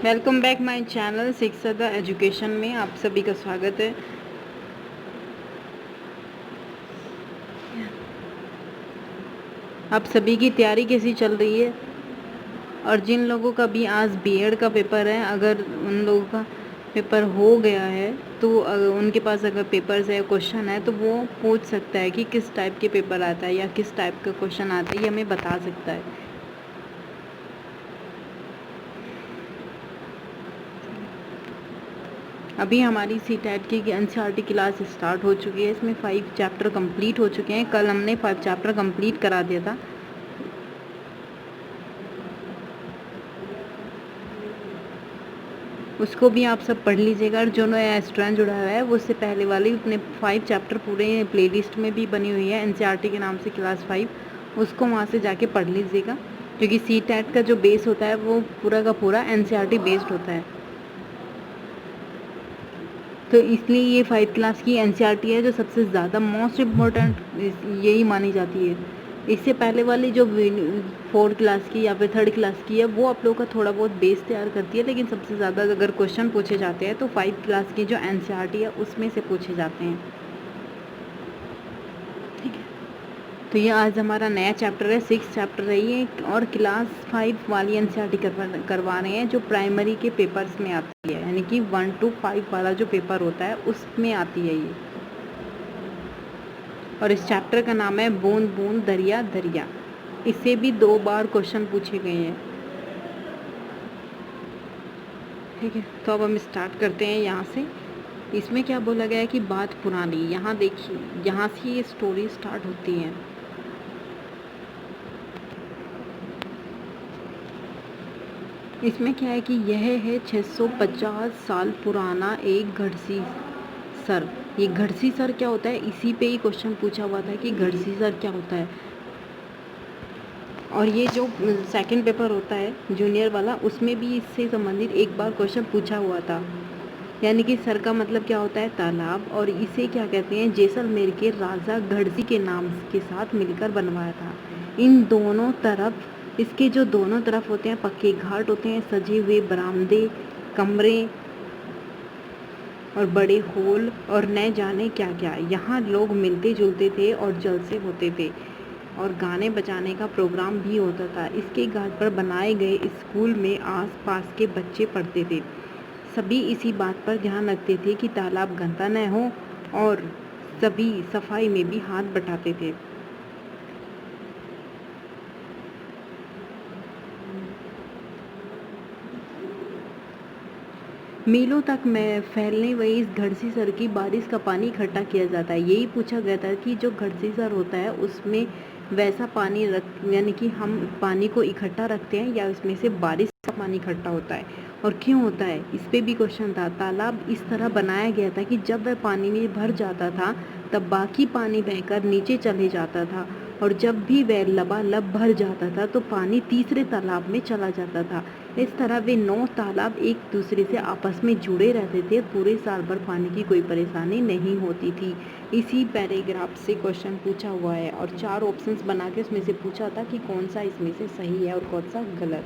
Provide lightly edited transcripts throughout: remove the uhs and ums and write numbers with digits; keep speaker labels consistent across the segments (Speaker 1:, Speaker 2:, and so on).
Speaker 1: Welcome back my channel शिक्षा the education में आप सभी का स्वागत है। आप सभी की तैयारी कैसी चल रही है? और जिन लोगों का भी आज बीएड का पेपर है, अगर उन लोगों का पेपर हो गया है तो उनके पास अगर पेपर्स है, क्वेश्चन है, तो वो पूछ सकता है कि किस टाइप के पेपर आता है या किस टाइप का क्वेश्चन आता है, ये हमें बता सकता है। अभी हमारी सीटेट की एनसीईआरटी क्लास स्टार्ट हो चुकी है। इसमें 5 चैप्टर कंप्लीट हो चुके हैं। कल हमने 5 चैप्टर कंप्लीट करा दिया था। उसको भी आप सब पढ़ लीजिएगा। और जो नया स्टूडेंट जुड़ा हुआ है वो उससे पहले वाली अपने 5 चैप्टर पूरे प्लेलिस्ट में भी बनी हुई है, एनसीईआरटी के नाम से क्लास 5, उसको वहाँ से जाके पढ़ लीजिएगा। क्योंकि सीटेट का जो बेस होता है वो पूरा का पूरा एनसीईआरटी बेस्ड होता है, तो इसलिए ये 5 क्लास की एनसीईआरटी है जो सबसे ज़्यादा मोस्ट इम्पोर्टेंट यही मानी जाती है। इससे पहले वाली जो 4 क्लास की या फिर 3rd क्लास की है वो आप लोगों का थोड़ा बहुत बेस तैयार करती है, लेकिन सबसे ज़्यादा अगर क्वेश्चन पूछे जाते हैं तो 5 क्लास की जो एनसीईआरटी है उसमें से पूछे जाते हैं। ठीक है, तो ये आज हमारा नया चैप्टर है, 6 चैप्टर है ये, और क्लास 5 वाली एनसीईआरटी करवा रहे हैं जो प्राइमरी के पेपर्स में आती है, यानी कि 1 to 5 वाला जो पेपर होता है उसमें आती है ये। और इस चैप्टर का नाम है बूंद बूंद दरिया दरिया। इससे भी 2 बार क्वेश्चन पूछे गए हैं। ठीक है, तो अब हम स्टार्ट करते हैं यहाँ से। इसमें क्या बोला गया है कि बात पुरानी, यहाँ देखिए, यहाँ से ये स्टोरी स्टार्ट होती है। इसमें क्या है कि यह है 650 साल पुराना एक घड़सी सर। ये घड़सी सर क्या होता है, इसी पे ही क्वेश्चन पूछा हुआ था कि घड़सी सर क्या होता है। और ये जो सेकंड पेपर होता है जूनियर वाला, उसमें भी इससे संबंधित एक बार क्वेश्चन पूछा हुआ था। यानी कि सर का मतलब क्या होता है, तालाब, और इसे क्या कहते हैं, जैसलमेर के राजा घड़सी के नाम के साथ मिलकर बनवाया था। इन दोनों तरफ, इसके जो दोनों तरफ होते हैं पक्के घाट होते हैं, सजे हुए बरामदे, कमरे और बड़े हॉल और न जाने क्या क्या। यहाँ लोग मिलते जुलते थे और जलसे होते थे और गाने बजाने का प्रोग्राम भी होता था। इसके घाट पर बनाए गए स्कूल में आस पास के बच्चे पढ़ते थे। सभी इसी बात पर ध्यान रखते थे कि तालाब गंदा न हो, और सभी सफाई में भी हाथ बटाते थे। मीलों तक में फैलने वाली इस घड़सी सर की बारिश का पानी इकट्ठा किया जाता है। यही पूछा गया था कि जो घड़सी सर होता है उसमें वैसा पानी रख, यानी कि हम पानी को इकट्ठा रखते हैं या उसमें से बारिश का पानी इकट्ठा होता है, और क्यों होता है, इस पे भी क्वेश्चन था। तालाब इस तरह बनाया गया था कि जब वह पानी में भर जाता था तब बाकी पानी बहकर नीचे चले जाता था, और जब भी वह लबालब भर जाता था तो पानी तीसरे तालाब में चला जाता था। इस तरह वे 9 तालाब एक दूसरे से आपस में जुड़े रहते थे। पूरे साल भर पानी की कोई परेशानी नहीं होती थी। इसी पैराग्राफ से क्वेश्चन पूछा हुआ है, और 4 ऑप्शंस बना के उसमें से पूछा था कि कौन सा इसमें से सही है और कौन सा गलत।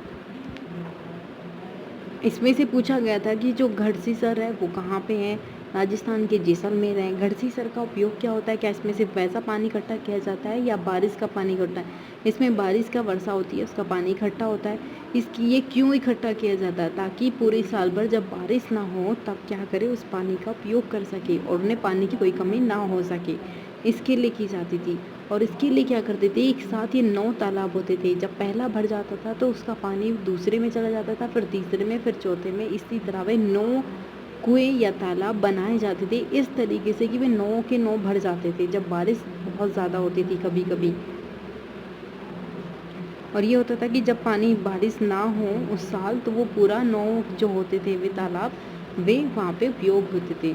Speaker 1: इसमें से पूछा गया था कि जो घड़सी सर है वो कहाँ पे हैं, राजस्थान के जैसलमेर हैं। घड़सी सर का उपयोग क्या होता है, क्या इसमें सिर्फ वैसा पानी इकट्ठा किया जाता है या बारिश का पानी इकट्ठा? इसमें बारिश का वर्षा होती है, उसका पानी इकट्ठा होता है। इसकी ये क्यों इकट्ठा किया जाता है, ताकि पूरे साल भर जब बारिश ना हो तब क्या करे, उस पानी का उपयोग कर सके और उन्हें पानी की कोई कमी ना हो सके, इसके लिए की जाती थी। और इसके लिए क्या करते थे, एक साथ ये 9 तालाब होते थे। जब पहला भर जाता था तो उसका पानी दूसरे में चला जाता था, फिर तीसरे में, फिर चौथे में। इसी तरह वे 9 कुएं या तालाब बनाए जाते थे इस तरीके से कि वे 9 के 9 भर जाते थे जब बारिश बहुत ज़्यादा होती थी कभी कभी। और ये होता था कि जब पानी बारिश ना हो उस साल तो वो पूरा 9 जो होते थे वे तालाब, वे वहाँ पे उपयोग होते थे।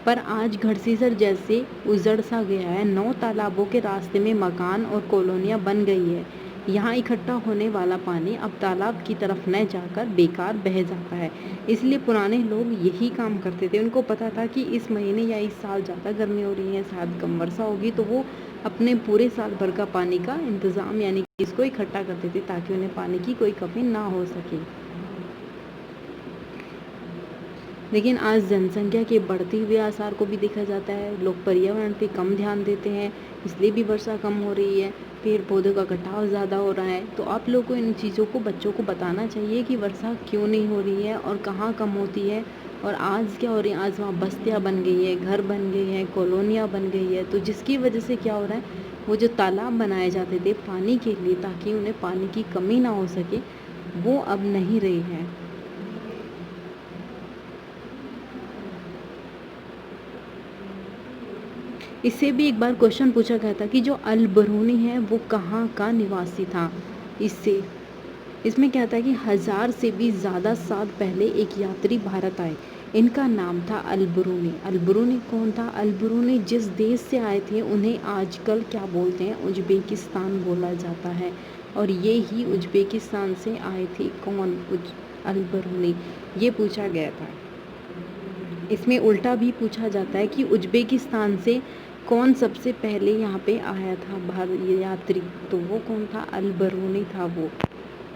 Speaker 1: पर आज घड़सीसर जैसे उजड़ सा गया है। 9 तालाबों के रास्ते में मकान और कॉलोनियां बन गई है। यहाँ इकट्ठा होने वाला पानी अब तालाब की तरफ न जाकर बेकार बह जाता है। इसलिए पुराने लोग यही काम करते थे। उनको पता था कि इस महीने या इस साल ज़्यादा गर्मी हो रही है, शायद कम वर्षा होगी, तो वो अपने पूरे साल भर का पानी का इंतज़ाम, यानी कि इसको इकट्ठा करते थे ताकि उन्हें पानी की कोई कमी ना हो सके। लेकिन आज जनसंख्या के बढ़ते हुए आसार को भी देखा जाता है। लोग पर्यावरण पे कम ध्यान देते हैं, इसलिए भी वर्षा कम हो रही है। पेड़ पौधों का कटाव ज़्यादा हो रहा है। तो आप लोगों को इन चीज़ों को बच्चों को बताना चाहिए कि वर्षा क्यों नहीं हो रही है और कहाँ कम होती है। और आज क्या हो रही है, आज वहाँ बस्तियाँ बन गई है, घर बन गई हैं, कॉलोनियाँ बन गई है। तो जिसकी वजह से क्या हो रहा है, वो जो तालाब बनाए जाते थे पानी के लिए ताकि उन्हें पानी की कमी ना हो सके, वो अब नहीं रही है। इससे भी एक बार क्वेश्चन पूछा गया था कि जो अल बरूनी है वो कहाँ का निवासी था। इससे इसमें क्या था कि 1000 से भी ज़्यादा साल पहले एक यात्री भारत आए। इनका नाम था अल बरूनी। अल बरूनी कौन था? अल बरूनी जिस देश से आए थे उन्हें आजकल क्या बोलते हैं, उज़्बेकिस्तान बोला जाता है। और ये ही उज़्बेकिस्तान से आए थे। कौन? अल बरूनी। ये पूछा गया था। इसमें उल्टा भी पूछा जाता है कि उज़्बेकिस्तान से कौन सबसे पहले यहाँ पे आया था यात्री, तो वो कौन था? अल बरूनी था वो।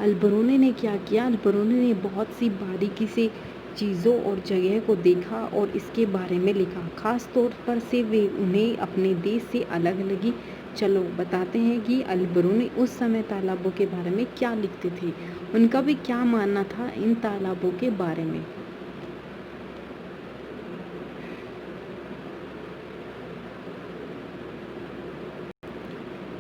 Speaker 1: अल बरूनी ने क्या किया? अल बरूनी ने बहुत सी बारीकी से चीज़ों और जगह को देखा और इसके बारे में लिखा। ख़ास तौर पर से वे उन्हें अपने देश से अलग लगी। चलो बताते हैं कि अल बरूनी उस समय तालाबों के बारे में क्या लिखते थे, उनका भी क्या मानना था इन तालाबों के बारे में।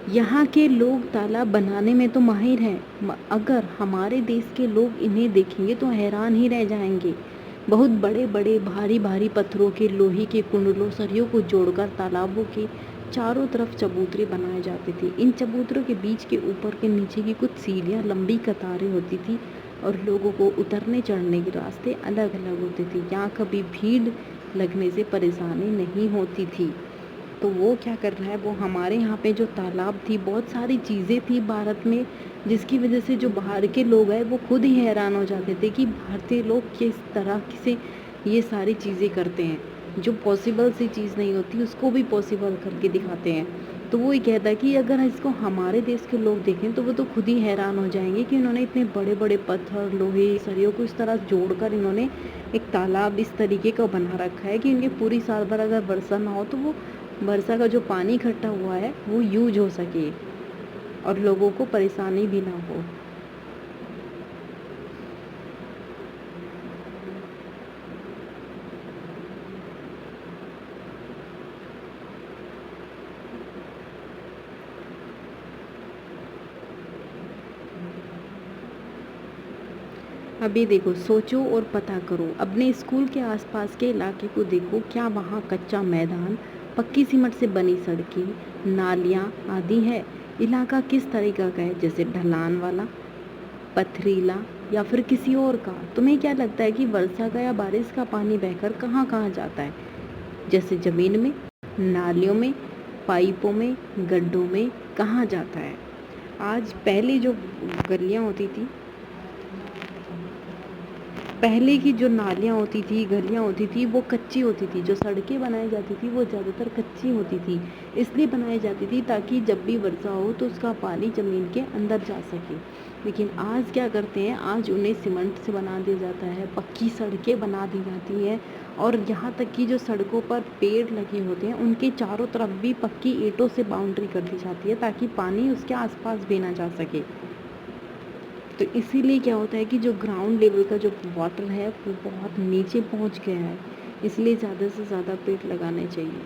Speaker 1: यहाँ के लोग तालाब बनाने में तो माहिर हैं। अगर हमारे देश के लोग इन्हें देखेंगे तो हैरान ही रह जाएंगे। बहुत बड़े बड़े भारी भारी पत्थरों के, लोहे के कुंडलों, सरियों को जोड़कर तालाबों के चारों तरफ चबूतरे बनाए जाते थे। इन चबूतरों के बीच के ऊपर के नीचे की कुछ सीढ़ियाँ, लंबी कतारें होती थी और लोगों को उतरने चढ़ने के रास्ते अलग अलग होते थे। यहाँ कभी भीड़ लगने से परेशानी नहीं होती थी। तो वो क्या कर रहा है, वो हमारे यहाँ पे जो तालाब थी, बहुत सारी चीज़ें थी भारत में, जिसकी वजह से जो बाहर के लोग हैं वो खुद ही हैरान हो जाते थे कि भारतीय लोग किस तरह से ये सारी चीज़ें करते हैं। जो पॉसिबल सी चीज़ नहीं होती उसको भी पॉसिबल करके दिखाते हैं। तो वो ये कहता है कि अगर इसको हमारे देश के लोग देखें तो वो तो खुद ही हैरान हो जाएंगे कि इन्होंने इतने बड़े बड़े पत्थर, लोहे, सरियों को इस तरह जोड़कर इन्होंने एक तालाब इस तरीके का बना रखा है कि इनके पूरी साल भर अगर वर्षा ना हो तो वो वर्षा का जो पानी इकट्ठा हुआ है वो यूज हो सके और लोगों को परेशानी भी ना हो। अभी देखो, सोचो और पता करो। अपने स्कूल के आसपास के इलाके को देखो, क्या वहाँ कच्चा मैदान, पक्की सीमेंट से बनी सड़कें, नालियाँ आदि है? इलाका किस तरीका का है, जैसे ढलान वाला, पथरीला या फिर किसी और का? तुम्हें क्या लगता है कि वर्षा का या बारिश का पानी बहकर कहाँ कहाँ जाता है? जैसे ज़मीन में, नालियों में, पाइपों में, गड्ढों में, कहाँ जाता है? आज पहले जो गलियाँ होती थी, पहले की जो नालियाँ होती थी, गलियाँ होती थी, वो कच्ची होती थी। जो सड़कें बनाई जाती थी वो ज़्यादातर कच्ची होती थी। इसलिए बनाई जाती थी ताकि जब भी वर्षा हो तो उसका पानी ज़मीन के अंदर जा सके। लेकिन आज क्या करते हैं, आज उन्हें सीमेंट से बना दिया जाता है, पक्की सड़कें बना दी जाती हैं और यहाँ तक कि जो सड़कों पर पेड़ लगे होते हैं उनके चारों तरफ भी पक्की ईंटों से बाउंड्री कर दी जाती है ताकि पानी उसके आसपास भी ना जा सके। तो इसीलिए क्या होता है कि जो ग्राउंड लेवल का जो वाटर है वो बहुत नीचे पहुंच गया है। इसलिए ज़्यादा से ज़्यादा पेड़ लगाने चाहिए।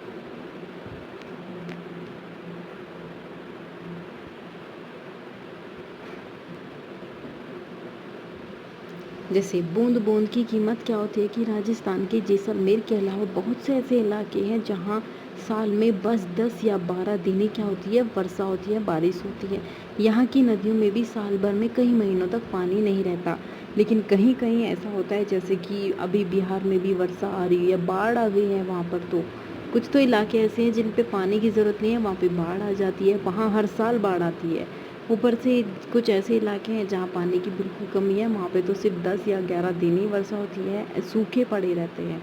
Speaker 1: जैसे बूंद बूंद की कीमत क्या होती है कि राजस्थान के जैसलमेर के अलावा बहुत से ऐसे इलाके हैं जहाँ साल में बस 10 या 12 दिन ही क्या होती है, वर्षा होती है, बारिश होती है। यहाँ की नदियों में भी साल भर में कई महीनों तक पानी नहीं रहता। लेकिन कहीं कहीं ऐसा होता है, जैसे कि अभी बिहार में भी वर्षा आ रही है, बाढ़ आ गई है वहाँ पर। तो कुछ तो इलाके ऐसे हैं जिन पे पानी की ज़रूरत नहीं है, वहाँ पे बाढ़ आ जाती है, वहाँ हर साल बाढ़ आती है। ऊपर से कुछ ऐसे इलाके हैं जहाँ पानी की बिल्कुल कमी है, वहाँ पे तो सिर्फ 10 या 11 दिन ही वर्षा होती है, सूखे पड़े रहते हैं।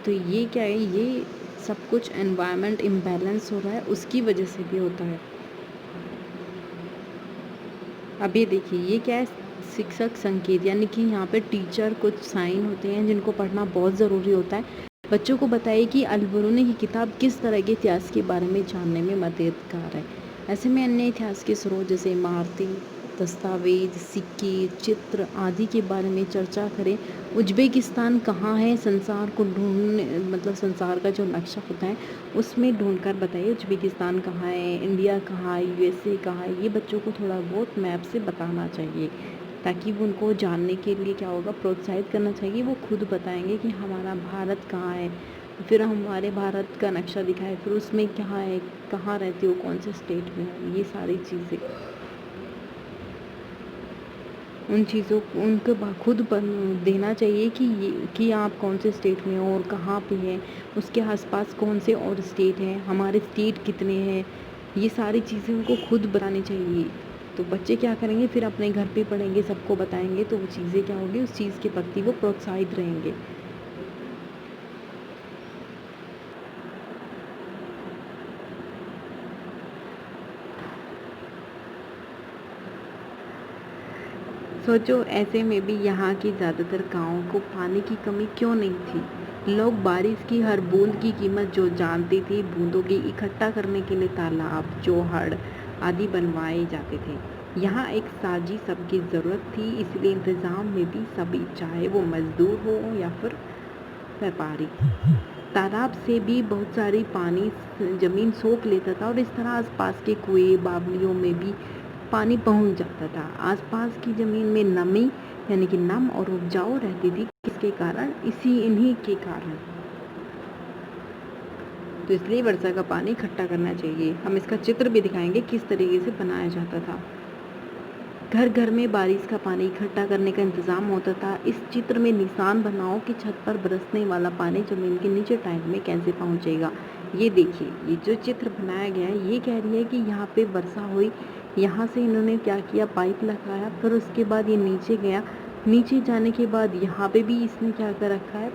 Speaker 1: तो ये क्या है, ये सब कुछ एनवायरनमेंट इम्बैलेंस हो रहा है, उसकी वजह से भी होता है। अब ये देखिए, ये क्या है, शिक्षक संकेत, यानी कि यहाँ पे टीचर कुछ साइन होते हैं जिनको पढ़ना बहुत ज़रूरी होता है। बच्चों को बताइए कि अल-बरूनी की किताब किस तरह के इतिहास के बारे में जानने में मददगार है। ऐसे में अन्य इतिहास के स्रोत जैसे इमारतें, दस्तावेज, सिक्के, चित्र आदि के बारे में चर्चा करें। उज़्बेकिस्तान कहाँ है, संसार को ढूँढने मतलब संसार का जो नक्शा होता है उसमें ढूँढकर बताइए उज़्बेकिस्तान कहाँ है, इंडिया कहाँ है, यूएसए कहाँ है। ये बच्चों को थोड़ा बहुत मैप से बताना चाहिए, ताकि वो उनको जानने के लिए क्या होगा, प्रोत्साहित करना चाहिए। वो खुद बताएँगे कि हमारा भारत कहाँ है, फिर हमारे भारत का नक्शा दिखाएँ, फिर उसमें क्या है, कहाँ रहते हो, कौन से स्टेट में हो, ये सारी चीज़ें। उन चीज़ों को उनको खुद देना चाहिए कि ये कि आप कौन से स्टेट में हो और कहाँ पे हैं, उसके आसपास कौन से और स्टेट हैं, हमारे स्टेट कितने हैं, ये सारी चीज़ें उनको खुद बतानी चाहिए। तो बच्चे क्या करेंगे, फिर अपने घर पे पढ़ेंगे, सबको बताएंगे, तो वो चीज़ें क्या होगी, उस चीज़ के प्रति वो प्रोत्साहित रहेंगे। सोचो ऐसे में भी यहाँ के ज़्यादातर गाँवों को पानी की कमी क्यों नहीं थी। लोग बारिश की हर बूंद की कीमत जो जानते थे, बूंदों की इकट्ठा करने के लिए तालाब, चौहड़ आदि बनवाए जाते थे। यहाँ एक साझी सबकी ज़रूरत थी, इसलिए इंतज़ाम में भी सभी, चाहे वो मजदूर हो या फिर व्यापारी। तालाब से भी बहुत सारी पानी ज़मीन सोख लेता था और इस तरह आसपास के कुएं, बावलियों में भी पानी पहुंच जाता था। आसपास की ज़मीन में नमी यानी कि नम और उपजाऊ रहती थी, किसके कारण, इन्हीं के कारण। तो इसलिए वर्षा का पानी इकट्ठा करना चाहिए। हम इसका चित्र भी दिखाएंगे किस तरीके से बनाया जाता था। घर घर में बारिश का पानी इकट्ठा करने का इंतज़ाम होता था। इस चित्र में निशान बनाओ कि छत पर बरसने वाला पानी ज़मीन के नीचे टैंक में कैसे पहुंचेगा। ये देखिए, ये जो चित्र बनाया गया है, ये कह रही है कि यहाँ पे वर्षा हुई, यहाँ से इन्होंने क्या किया, पाइप लगाया, फिर उसके बाद ये नीचे गया। नीचे जाने के बाद यहाँ पे भी इसने क्या कर रखा है,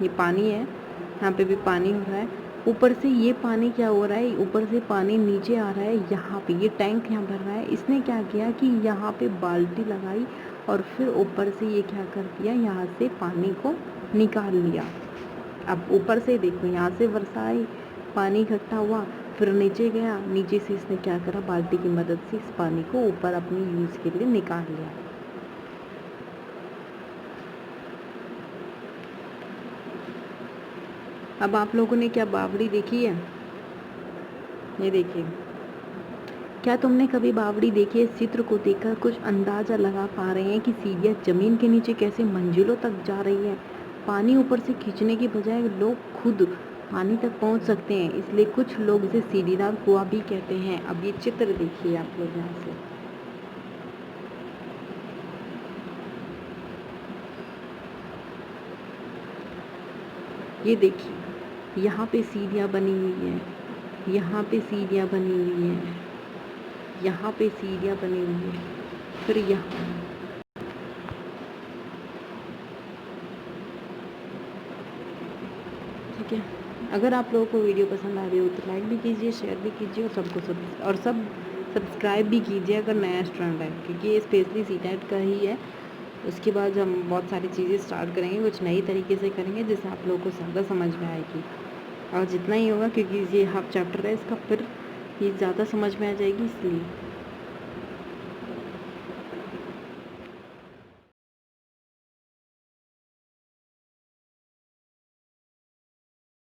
Speaker 1: ये पानी है, यहाँ पे भी पानी हो रहा है। ऊपर से ये पानी क्या हो रहा है, ऊपर से पानी नीचे आ रहा है, यहाँ पे ये टैंक यहाँ भर रहा है। इसने क्या किया कि यहाँ पे बाल्टी लगाई और फिर ऊपर से ये क्या कर दिया, यहाँ से पानी को निकाल लिया। अब ऊपर से देखो, यहाँ से वर्षा आई, पानी इकट्ठा हुआ, फिर नीचे गया, नीचे से इसने क्या करा, बाल्टी की मदद से इस पानी को ऊपर अपनी यूज़ के लिए निकाल लिया। अब आप लोगों ने क्या बावड़ी देखी है, ये देखिए। क्या तुमने कभी बावड़ी देखी है? इस चित्र को देखकर कुछ अंदाज़ा लगा पा रहे हैं कि सीढ़ियाँ ज़मीन के नीचे कैसे मंजिलों तक जा रही है। पानी ऊपर से खींचने की बजाय लोग खुद पानी तक पहुंच सकते हैं, इसलिए कुछ लोग इसे सीढ़ीदार कुआं भी कहते हैं। अब ये चित्र देखिए आप लोग यहाँ से, ये देखिए, यहाँ पे सीढ़ियाँ बनी हुई हैं, यहाँ पे सीढ़ियाँ बनी हुई हैं, यहाँ पे सीढ़ियाँ बनी हुई हैं, फिर यहाँ। ठीक है, अगर आप लोगों को वीडियो पसंद आ रही हो तो लाइक भी कीजिए, शेयर भी कीजिए और सब्सक्राइब भी कीजिए अगर नया स्टूडेंट है, क्योंकि ये स्पेशली सीटेट का ही है। उसके बाद हम बहुत सारी चीज़ें स्टार्ट करेंगे, कुछ नई तरीके से करेंगे जिससे आप लोगों को ज़्यादा समझ में आएगी। और जितना ही होगा, क्योंकि ये हाफ चैप्टर है इसका, फिर ये ज़्यादा समझ में आ जाएगी, इसलिए